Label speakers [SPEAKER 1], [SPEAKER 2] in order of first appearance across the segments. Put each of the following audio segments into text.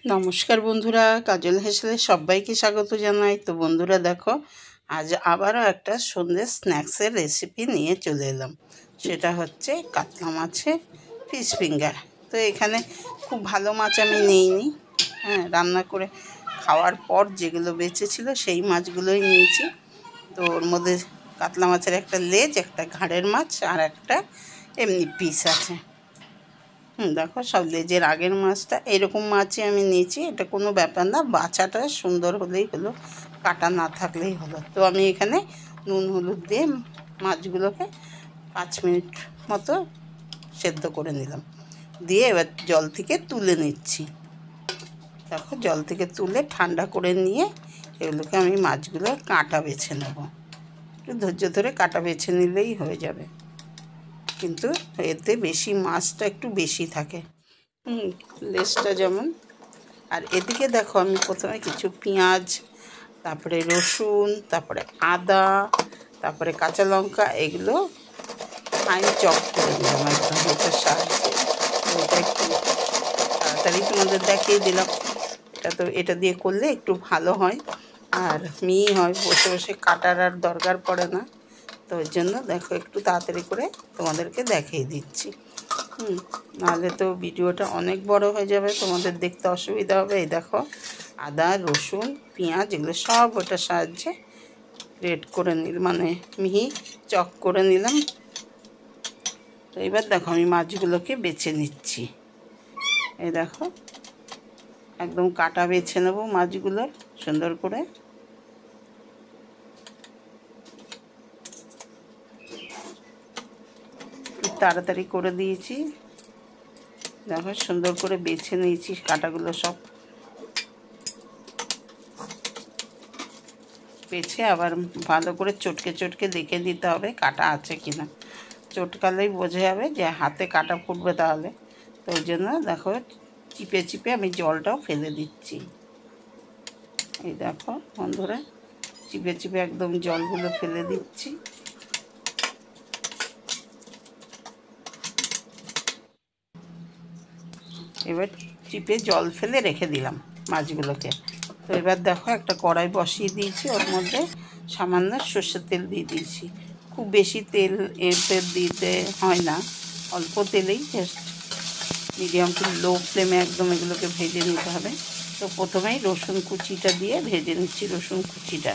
[SPEAKER 1] নমস্কার বন্ধুরা, কাজল হেসেলে সবাইকে স্বাগত জানাই। তো বন্ধুরা দেখো, আজ আবারও একটা সন্ধ্যে স্ন্যাক্সের রেসিপি নিয়ে চলে এলাম। সেটা হচ্ছে কাতলা মাছের ফিশ ফিঙ্গার। তো এখানে খুব ভালো মাছ আমি নিইনি, রান্না করে খাওয়ার পর যেগুলো বেঁচেছিল সেই মাছগুলোই নিয়েছি। তো ওর মধ্যে কাতলা মাছের একটা লেজ, একটা ঘাড়ের মাছ আর একটা এমনি পিস আছে। দেখো, সব লেজের আগের মাছটা এরকম মাছই আমি নিয়েছি। এটা কোনো ব্যাপার না, বাছাটা সুন্দর হলেই হলো, কাটা না থাকলেই হলো। তো আমি এখানে নুন হলুদ দিয়ে মাছগুলোকে 5 মিনিট মতো সেদ্ধ করে নিলাম। দিয়ে এবার জল থেকে তুলে নিচ্ছি। দেখো, জল থেকে তুলে ঠান্ডা করে নিয়ে এগুলোকে আমি মাছগুলো কাঁটা বেছে নেব। একটু ধৈর্য ধরে কাঁটা বেছে নিলেই হয়ে যাবে, কিন্তু এতে বেশি মাছটা একটু বেশি থাকে, লেজটা যেমন। আর এদিকে দেখো, আমি প্রথমে কিছু পেঁয়াজ, তারপরে রসুন, তারপরে আদা, তারপরে কাঁচা লঙ্কা, এগুলো ফাইন চপ করে দিলাম একদম এটার সাহায্যে। এটা একটু তাড়াতাড়ি তোমাদের দেখিয়ে দিলাম। এটা দিয়ে করলে একটু ভালো হয় আর মিহি হয়, বসে বসে কাটার আর দরকার পড়ে না। তো ওই জন্য দেখো, একটু তাড়াতাড়ি করে তোমাদেরকে দেখিয়ে দিচ্ছি। নাহলে তো ভিডিওটা অনেক বড় হয়ে যাবে, তোমাদের দেখতে অসুবিধা হবে। এই দেখো, আদা, রসুন, পেঁয়াজ এগুলো সব ওটার সাহায্যে গ্রেট করে মানে মিহি চক করে নিলাম। তো এবার দেখো, আমি মাছগুলোকে বেছে নিচ্ছি। এই দেখো, একদম কাটা বেছে নেবো মাছগুলোর সুন্দর করে। তাড়াতাড়ি করে দিয়েছি। দেখো, সুন্দর করে বেছে নিয়েছি, কাটাগুলো সব বেছে আবার ভালো করে চটকে চটকে দেখে দিতে হবে কাটা আছে কিনা। চটকালেই বোঝা যাবে যে হাতে কাটা ফুটবে তাহলে। তো ওই জন্য দেখো, চিপে চিপে আমি জলটাও ফেলে দিচ্ছি। এই দেখো বন্ধুরা, চিপে চিপে একদম জলগুলো ফেলে দিচ্ছি। এবার চিপে জল ফেলে রেখে দিলাম মাছগুলোকে। তো এবার দেখো, একটা কড়াই বসিয়ে দিয়েছি, ওর মধ্যে সামান্য সর্ষের তেল দিয়ে দিয়েছি। খুব বেশি তেল এতে দিতে হয় না, অল্প তেলেই জাস্ট মিডিয়াম টু লো ফ্লেমে একদম এগুলোকে ভেজে নিতে হবে। তো প্রথমেই রসুন কুচিটা দিয়ে ভেজে নিচ্ছি, রসুন কুচিটা।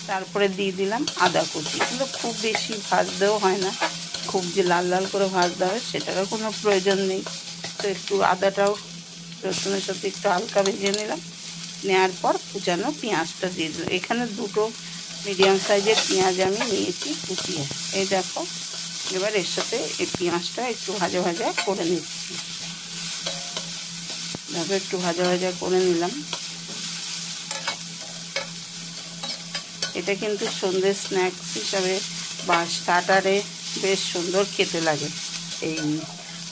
[SPEAKER 1] তারপরে দিয়ে দিলাম আদা কুচি। এগুলো খুব বেশি ভাজতেও হয় না, খুব যে লাল লাল করে ভাজতে হবে সেটারও কোনো প্রয়োজন নেই। তো একটু আদাটাও রসুনের সাথে একটু হালকা ভেজে নিলাম। নেওয়ার পর কুচানো পেঁয়াজটা দিয়ে দিলাম। এখানে দুটো মিডিয়াম সাইজের পেঁয়াজ আমি নিয়েছি কুচিয়ে। এই দেখো, এবার এর সাথে এই পেঁয়াজটা একটু ভাজা ভাজা করে নিচ্ছি। দেখো, একটু ভাজা ভাজা করে নিলাম। এটা কিন্তু সন্ধ্যে স্ন্যাক্স হিসাবে বা স্টার্টারে বেশ সুন্দর খেতে লাগে এই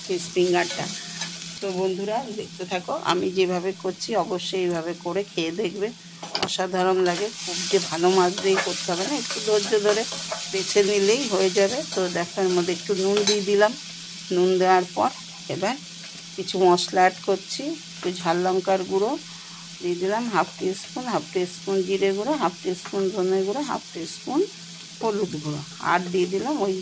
[SPEAKER 1] ফিশ ফিঙ্গারটা। তো বন্ধুরা দেখতে থাকো, আমি যেভাবে করছি অবশ্যই এইভাবে করে খেয়ে দেখবে, অসাধারণ লাগে। খুব যে ভালো মাছ দিয়েই করতে হবে না, একটু ধৈর্য ধরে বেছে নিলেই হয়ে যাবে। তো দেখো, এর মধ্যে একটু নুন দিয়ে দিলাম। নুন দেওয়ার পর এবার কিছু মশলা অ্যাড করছি। একটু ঝাল লঙ্কার গুঁড়ো দিয়ে দিলাম হাফ টিস্পুন জিরে গুঁড়ো, হাফ টিস্পুন ধনে গুঁড়ো, হাফ টিস্পুন হলুদ গুঁড়ো, আর দিয়ে দিলাম ওই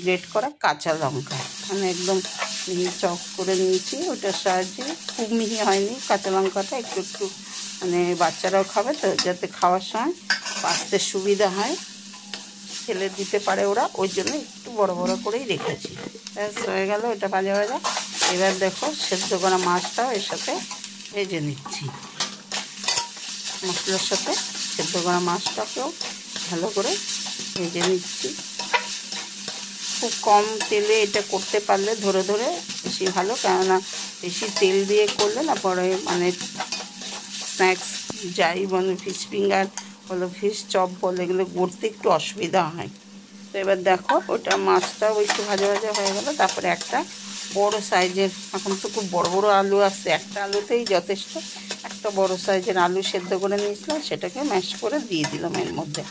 [SPEAKER 1] গ্রেট করা কাঁচা লঙ্কা। মানে একদম মিহি চপ করে নিয়েছি ওটার সাহায্যে। খুব মিহি হয়নি কাঁচা লঙ্কাটা, একটু একটু মানে বাচ্চারাও খাবে তো, যাতে খাওয়ার সময় বাঁচতে সুবিধা হয়, ফেলে দিতে পারে ওরা, ওই জন্য একটু বড় বড় করেই রেখেছি। ব্যাস হয়ে গেল এটা ভাজা ভাজা। এবার দেখো, সেদ্ধ করা মাছটাও এর সাথে ভেজে নিচ্ছি। মশলার সাথে সেদ্ধ করা মাছটাকেও ভালো করে ভেজে নিচ্ছি। খুব কম তেলে এটা করতে পারলে ধরে ধরে বেশি ভালো, কেননা বেশি তেল দিয়ে করলে না পরে মানে স্ন্যাক্স যাই মানে ফিশ ফিঙ্গার বলো, ফিশ চপ বলো, এগুলো গড়তে একটু অসুবিধা হয়। তো এবার দেখো, ওটা মাছটাও একটু ভাজা ভাজা হয়ে গেল। তারপরে একটা বড় সাইজের, এখন তো খুব বড় বড় আলু আসছে, একটা আলুতেই যথেষ্ট। একটা বড় সাইজের আলু সেদ্ধ করে নিয়েছিলাম, সেটাকে ম্যাশ করে দিয়ে দিলাম এর মধ্যে।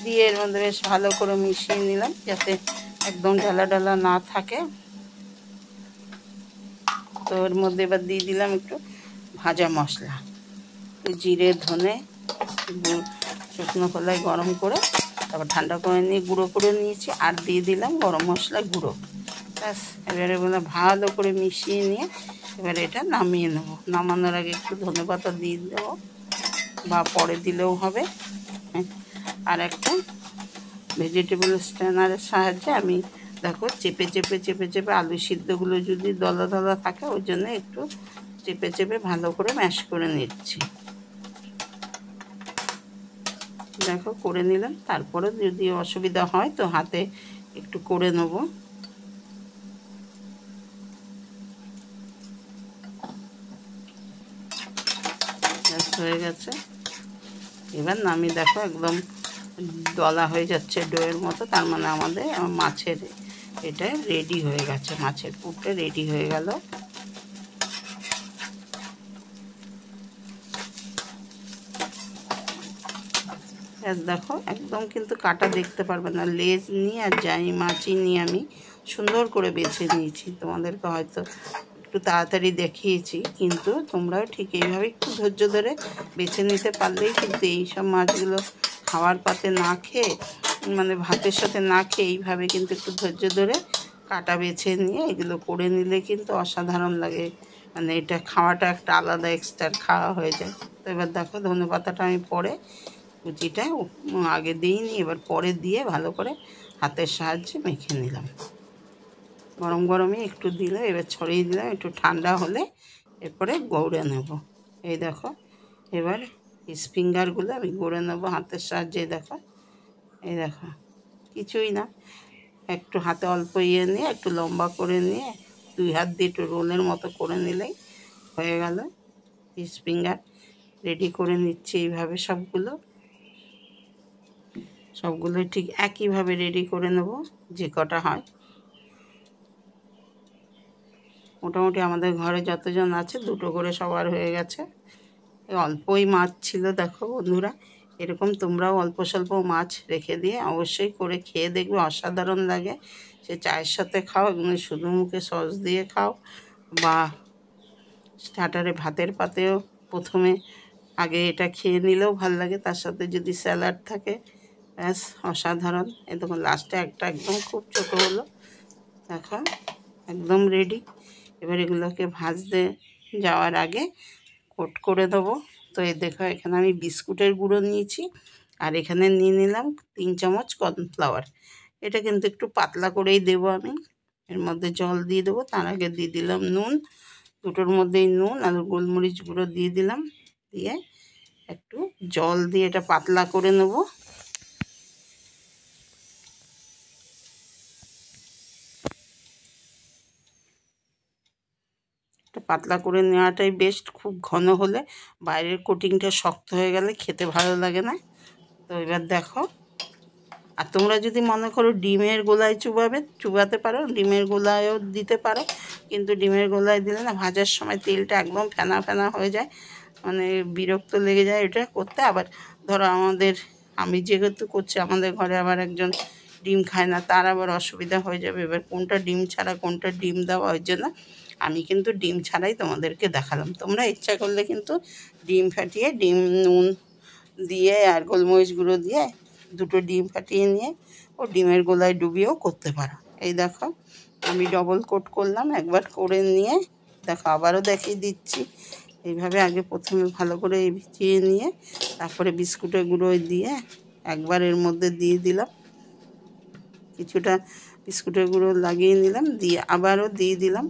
[SPEAKER 1] দিয়ে এর মধ্যে বেশ ভালো করে মিশিয়ে নিলাম, যাতে একদম ঢালা ঢালা না থাকে। তো এর মধ্যে এবার দিয়ে দিলাম একটু ভাজা মশলা, জিরে ধনে শুকনো কলাই গরম করে তারপর ঠান্ডা করে নিয়ে গুঁড়ো করে নিয়েছি, আর দিয়ে দিলাম গরম মশলা গুঁড়ো। ব্যাস, এবারে এগুলো ভালো করে মিশিয়ে নিয়ে এবারে এটা নামিয়ে নেব। নামানোর আগে একটু ধনেপাতা দিয়ে দেবো, বা পরে দিলেও হবে। আর একটা ভেজিটেবল স্ট্যানারের সাহায্যে আমি দেখো চেপে চেপে চেপে চেপে আলু সিদ্ধগুলো যদি দলা দলা থাকে ওই জন্য একটু চেপে চেপে ভালো করে ম্যাশ করে নিচ্ছি। দেখো করে নিলাম, তারপরে যদি অসুবিধা হয় তো হাতে একটু করে নেব। হয়ে গেছে, এবার নামিয়ে দেখো একদম দলা হয়ে যাচ্ছে ডোয়ের মতো, তার মানে আমাদের মাছের এটা রেডি হয়ে গেছে, মাছের পুরটা রেডি হয়ে গেল। দেখো একদম কিন্তু কাটা দেখতে পারবে না, লেজ নিয়ে আর যাই মাছই নিয়ে আমি সুন্দর করে বেছে নিয়েছি। তোমাদেরকে হয়তো একটু তাড়াতাড়ি দেখিয়েছি, কিন্তু তোমরাও ঠিক এইভাবে একটু ধৈর্য ধরে বেছে নিতে পারলেই কিন্তু এইসব মাছগুলো খাওয়ার পাতে না খেয়ে, মানে ভাতের সাথে না খেয়ে এইভাবে কিন্তু একটু ধৈর্য ধরে কাটা বেছে নিয়ে এগুলো করে নিলে কিন্তু অসাধারণ লাগে। মানে এটা খাওয়াটা একটা আলাদা এক্সট্রা খাওয়া হয়ে যায়। তো এবার দেখো ধনেপাতাটা আমি পরে কুচিটা আগে দিইনি, এবার পরে দিয়ে ভালো করে হাতের সাহায্যে মেখে নিলাম। গরম গরমে একটু দিলে এবার ছড়িয়ে দিলাম, একটু ঠান্ডা হলে এরপরে গৌড়ে নেব। এই দেখো এবার ফিঙ্গারগুলো আমি গড়ে নেবো হাতের সাহায্যে। দেখো এই দেখো কিছুই না, একটু হাতে অল্প ইয়ে নিয়ে একটু লম্বা করে নিয়ে দুই হাত দিয়ে একটু রোলের মতো করে নিলেই হয়ে গেল ফিশ ফিঙ্গার। রেডি করে নিচ্ছি এইভাবে সবগুলোই ঠিক একইভাবে রেডি করে নেব যে কটা হয়। মোটামুটি আমাদের ঘরে যতজন আছে দুটো করে সবার হয়ে গেছে। অল্পই মাছ ছিল। দেখো বন্ধুরা, এরকম তোমরাও অল্প স্বল্প মাছ রেখে দিয়ে অবশ্যই করে খেয়ে দেখবে, অসাধারণ লাগে। সে চায়ের সাথে খাও, শুধু মুখে সস দিয়ে খাও, বা স্টার্টারে ভাতের পাতেও প্রথমে আগে এটা খেয়ে নিলেও ভাল লাগে, তার সাথে যদি স্যালাড থাকে ব্যাস অসাধারণ। এ দেখুন লাস্টে একটা একদম খুব ছোটো হলো, দেখো একদম রেডি। এবার এগুলোকে ভাজতে যাওয়ার আগে কোট করে দেবো। তো এই দেখো এখানে আমি বিস্কুটের গুঁড়ো নিয়েছি, আর এখানে নিয়ে নিলাম 3 চামচ কর্নফ্লাওয়ার। এটা কিন্তু একটু পাতলা করেই দেবো আমি, এর মধ্যে জল দিয়ে দেবো। তার আগে দিয়ে দিলাম নুন, দুটোর মধ্যেই নুন আর গোলমরিচ গুঁড়ো দিয়ে দিলাম, দিয়ে একটু জল দিয়ে এটা পাতলা করে নেব। পাতলা করে নেওয়াটাই বেস্ট, খুব ঘন হলে বাইরের কোটিংটা শক্ত হয়ে গেলে খেতে ভালো লাগে না। তো এবার দেখো, আর তোমরা যদি মনে করো ডিমের গোলায় চুবাতে পারো, ডিমের গোলায়ও দিতে পারো, কিন্তু ডিমের গোলায় দিলে না ভাজার সময় তেলটা একদম ফেনা ফেনা হয়ে যায়, মানে বিরক্ত লেগে যায় এটা করতে। আবার ধরো আমি যেহেতু করছি, আমাদের ঘরে আবার একজন ডিম খায় না, তার আবার অসুবিধা হয়ে যাবে। এবার কোনটা ডিম ছাড়া কোনটা ডিম দেওয়া, ওই জন্য আমি কিন্তু ডিম ছাড়াই তোমাদেরকে দেখালাম। তোমরা ইচ্ছা করলে কিন্তু ডিম ফাটিয়ে ডিম নুন দিয়ে আর গোলমরিচ গুঁড়ো দিয়ে দুটো ডিম ফাটিয়ে নিয়ে ও ডিমের গোলায় ডুবিয়েও করতে পারো। এই দেখো আমি ডবল কোট করলাম, একবার করে নিয়ে দেখো আবারও দেখিয়ে দিচ্ছি। এইভাবে আগে প্রথমে ভালো করে ভিজিয়ে নিয়ে তারপরে বিস্কুটের গুঁড়ো দিয়ে একবার এর মধ্যে দিয়ে দিলাম, কিছুটা বিস্কুটের গুঁড়ো লাগিয়ে নিলাম, দিয়ে আবারও দিয়ে দিলাম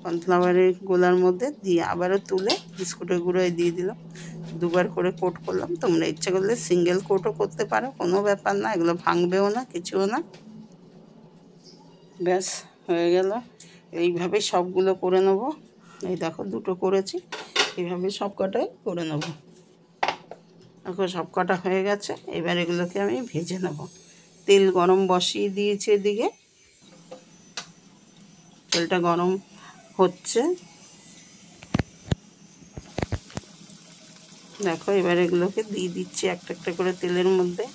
[SPEAKER 1] কর্নফ্লাওয়ারের গোলার মধ্যে, দিয়ে আবারও তুলে বিস্কুটের গুঁড়োয় দিয়ে দিলাম। দুবার করে কোট করলাম। তোমরা ইচ্ছা করলে সিঙ্গেল কোটও করতে পারো, কোনো ব্যাপার না, এগুলো ভাঙবেও না, কিছুও না। ব্যাস হয়ে গেল। এইভাবে সবগুলো করে নেব। এই দেখো দুটো করেছি, এইভাবে সব কটাই করে নেব। দেখো সব কটা হয়ে গেছে, এবার এগুলোকে আমি ভেজে নেব। তেল গরম বসিয়ে দিয়েছি, এদিকে তেলটা গরম হচ্ছে। দেখো এবার এগুলোকে দিয়ে দিচ্ছি একটা একটা করে তেলের মধ্যে।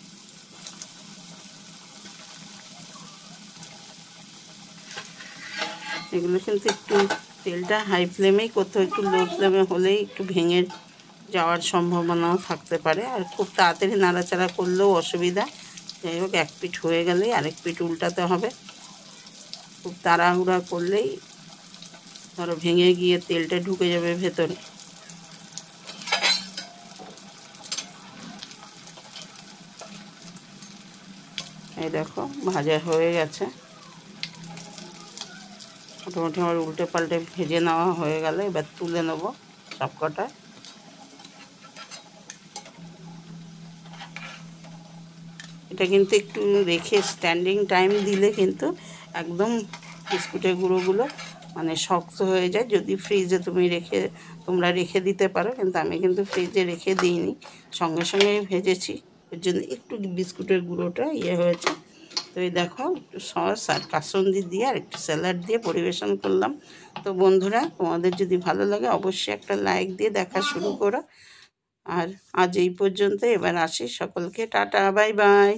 [SPEAKER 1] এগুলো কিন্তু একটু তেলটা হাই ফ্লেমেই করতে হয়, একটু লো ফ্লেমে হলেই একটু ভেঙে যাওয়ার সম্ভাবনাও থাকতে পারে, আর খুব তাড়াতাড়ি নাড়াচাড়া করলেও অসুবিধা। যাই হোক, এক পিঠ হয়ে গেলেই আরেক পিঠ উল্টাতে হবে। খুব তাড়াহুড়া করলেই ধরো ভেঙে গিয়ে তেলটা ঢুকে যাবে ভেতরে। এই দেখো ভাজা হয়ে গেছে মোটামুটি, আমার উল্টে পাল্টে ভেজে নেওয়া হয়ে গেলে এবার তুলে নেব সব কটা। এটা কিন্তু একটু রেখে স্ট্যান্ডিং টাইম দিলে কিন্তু একদম বিস্কুটের গুঁড়োগুলো মানে শক্ত হয়ে যায়। যদি ফ্রিজে তোমরা রেখে দিতে পারো, কিন্তু আমি কিন্তু ফ্রিজে রেখে দিইনি, সঙ্গে সঙ্গে ভেজেছি, এর জন্য একটু বিস্কুটের গুঁড়োটা হয়েছে। তো এই দেখো, একটু সস আর কাসুন্দি দিয়ে আর একটু স্যালাড দিয়ে পরিবেশন করলাম। তো বন্ধুরা, তোমাদের যদি ভালো লাগে অবশ্যই একটা লাইক দিয়ে দেখা শুরু করো। আর আজ এই পর্যন্ত, এবার আসি, সকলকে টাটা, বাই বাই।